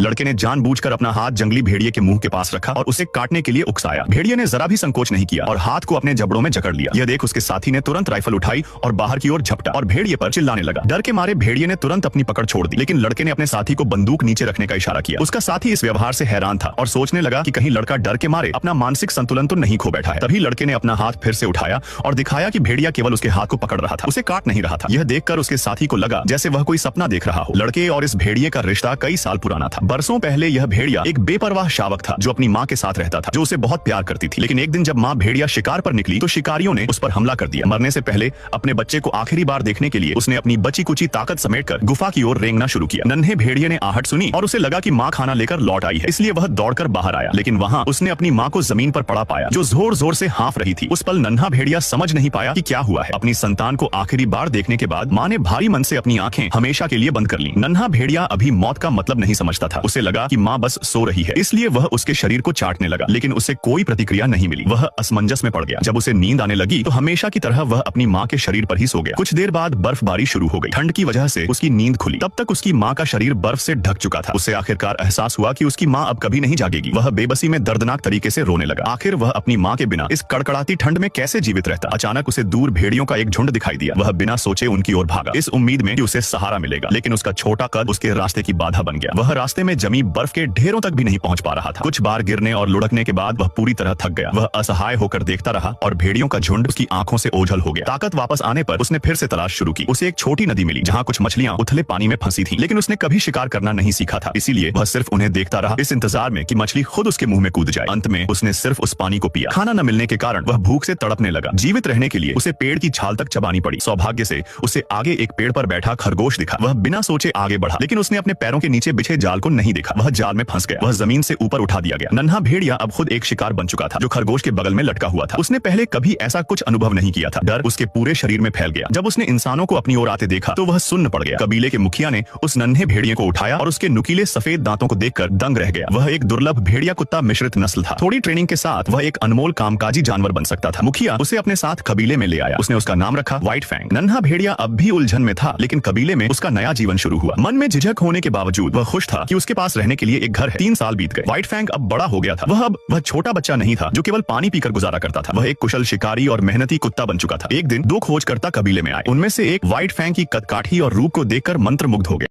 लड़के ने जानबूझकर अपना हाथ जंगली भेड़िए के मुंह के पास रखा और उसे काटने के लिए उकसाया। भेड़िए ने जरा भी संकोच नहीं किया और हाथ को अपने जबड़ों में जकड़ लिया। यह देख उसके साथी ने तुरंत राइफल उठाई और बाहर की ओर झपटा और भेड़िए पर चिल्लाने लगा। डर के मारे भेड़िए ने तुरंत अपनी पकड़ छोड़ दी, लेकिन लड़के ने अपने साथी को बंदूक नीचे रखने का इशारा किया। उसका साथी इस व्यवहार से हैरान था और सोचने लगा कि कहीं लड़का डर के मारे अपना मानसिक संतुलन तो नहीं खो बैठा है। तभी लड़के ने अपना हाथ फिर से उठाया और दिखाया कि भेड़िया केवल उसके हाथ को पकड़ रहा था, उसे काट नहीं रहा था। यह देखकर उसके साथी को लगा जैसे वह कोई सपना देख रहा हो। लड़के और इस भेड़िए का रिश्ता कई साल पुराना था। बरसों पहले यह भेड़िया एक बेपरवाह शावक था जो अपनी माँ के साथ रहता था, जो उसे बहुत प्यार करती थी। लेकिन एक दिन जब माँ भेड़िया शिकार पर निकली तो शिकारियों ने उस पर हमला कर दिया। मरने से पहले अपने बच्चे को आखिरी बार देखने के लिए उसने अपनी बची कुची ताकत समेटकर गुफा की ओर रेंगना शुरू किया। नन्हे भेड़िए ने आहट सुनी और उसे लगा कि माँ खाना लेकर लौट आई है, इसलिए वह दौड़कर बाहर आया। लेकिन वहाँ उसने अपनी माँ को जमीन पर पड़ा पाया जो जोर जोर से हाँफ रही थी। उस पल नन्हा भेड़िया समझ नहीं पाया कि क्या हुआ है। अपनी संतान को आखिरी बार देखने के बाद माँ ने भारी मन से अपनी आंखें हमेशा के लिए बंद कर ली। नन्हा भेड़िया अभी मौत का मतलब नहीं समझता था। उसे लगा कि माँ बस सो रही है, इसलिए वह उसके शरीर को चाटने लगा, लेकिन उससे कोई प्रतिक्रिया नहीं मिली। वह असमंजस में पड़ गया। जब उसे नींद आने लगी तो हमेशा की तरह वह अपनी माँ के शरीर पर ही सो गया। कुछ देर बाद बर्फबारी शुरू हो गई। ठंड की वजह से उसकी नींद खुली। तब तक उसकी माँ का शरीर बर्फ से ढक चुका था। उसे आखिरकार एहसास हुआ कि उसकी माँ अब कभी नहीं जागेगी। वह बेबसी में दर्दनाक तरीके से रोने लगा। आखिर वह अपनी माँ के बिना इस कड़कड़ाती ठंड में कैसे जीवित रहता। अचानक उसे दूर भेड़ियों का एक झुंड दिखाई दिया। वह बिना सोचे उनकी ओर भागा, इस उम्मीद में कि उसे सहारा मिलेगा, लेकिन उसका छोटा कद उसके रास्ते की बाधा बन गया। वह रास्ते में जमी बर्फ के ढेरों तक भी नहीं पहुंच पा रहा था। कुछ बार गिरने और लुढ़कने के बाद वह पूरी तरह थक गया। वह असहाय होकर देखता रहा और भेड़ियों का झुंड उसकी आंखों से ओझल हो गया। ताकत वापस आने पर उसने फिर से तलाश शुरू की। उसे एक छोटी नदी मिली जहाँ कुछ मछलियां उथले पानी में फंसी थीं, लेकिन उसने कभी शिकार करना नहीं सीखा था, इसीलिए वह सिर्फ उन्हें देखता रहा, इस इंतजार में कि मछली खुद उसके मुंह में कूद जाए। अंत में उसने सिर्फ उस पानी को पिया। खाना न मिलने के कारण वह भूख से तड़पने लगा। जीवित रहने के लिए उसे पेड़ की छाल तक चबानी पड़ी। सौभाग्य से उसे आगे एक पेड़ पर बैठा खरगोश दिखा। वह बिना सोचे आगे बढ़ा, लेकिन उसने अपने पैरों के नीचे बिछे जाल को नहीं देखा। वह जाल में फंस गया। वह जमीन से ऊपर उठा दिया गया। नन्हा भेड़िया अब खुद एक शिकार बन चुका था जो खरगोश के बगल में लटका हुआ था। उसने पहले कभी ऐसा कुछ अनुभव नहीं किया था। डर उसके पूरे शरीर में फैल गया। जब उसने इंसानों को अपनी ओर आते देखा तो वह सुन्न पड़ गया। कबीले के मुखिया ने उस नन्हे भेड़िए को उठाया और उसके नुकीले सफेद दांतों को देखकर दंग रह गया। वह एक दुर्लभ भेड़िया कुत्ता मिश्रित नस्ल था। थोड़ी ट्रेनिंग के साथ वह एक अनमोल कामकाजी जानवर बन सकता था। मुखिया उसे अपने साथ कबीले में ले आया। उसने उसका नाम रखा व्हाइट फैंग। नन्हा भेड़िया अब भी उलझन में था, लेकिन कबीले में उसका नया जीवन शुरू हुआ। मन में झिझक होने के बावजूद वह खुश था कि उसके पास रहने के लिए एक घर है। 3 साल बीत गए। व्हाइट फैंग अब बड़ा हो गया था। वह छोटा बच्चा नहीं था जो केवल पानी पीकर गुजारा करता था। वह एक कुशल शिकारी और मेहनती कुत्ता बन चुका था। एक दिन 2 खोजकर्ता कबीले में आए। उनमें से एक व्हाइट फैंग की कदकाठी और रूप को देखकर मंत्रमुग्ध हो गया।